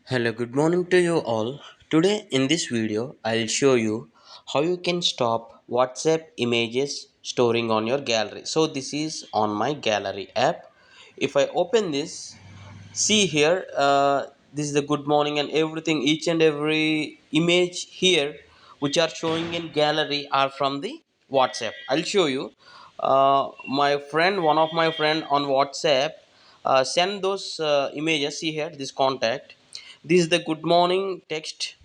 Hello, good morning to you all. Today in this video, I'll show you how you can stop WhatsApp images storing on your gallery. So this is on my gallery app. If I open this, see here, this is the good morning and everything, each and every image here which are showing in gallery are from the WhatsApp. I'll show you. One of my friend on WhatsApp send those images. See here, this contact, this is the good morning text,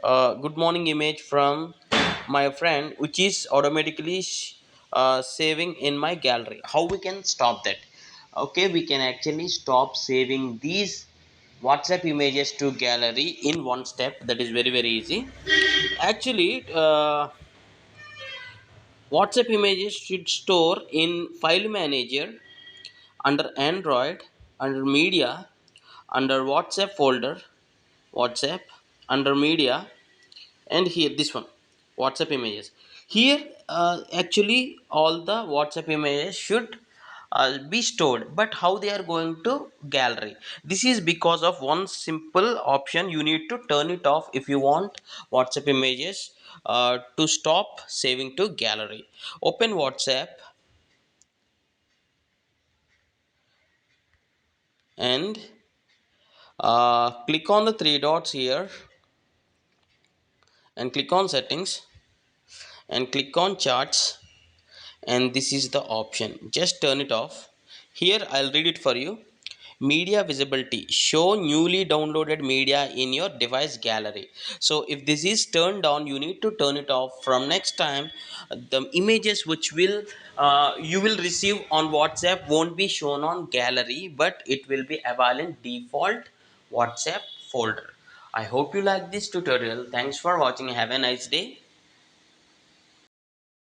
good morning image from my friend, which is automatically saving in my gallery. How we can stop that? Okay, we can actually stop saving these WhatsApp images to gallery in one step. That is very easy. Actually, WhatsApp images should store in file manager under Android, under media, under WhatsApp folder, WhatsApp, under media, and here this one, WhatsApp images. Here actually all the WhatsApp images should be stored, but how they are going to gallery? This is because of one simple option. You need to turn it off if you want WhatsApp images to stop saving to gallery. Open WhatsApp and click on the three dots here and click on settings and click on charts, and this is the option. Just turn it off. Here I'll read it for you. Media visibility, show newly downloaded media in your device gallery. So if this is turned on, you need to turn it off. From next time, the images which will you will receive on WhatsApp won't be shown on gallery, but it will be available in default WhatsApp folder. I hope you like this tutorial. Thanks for watching. Have a nice day.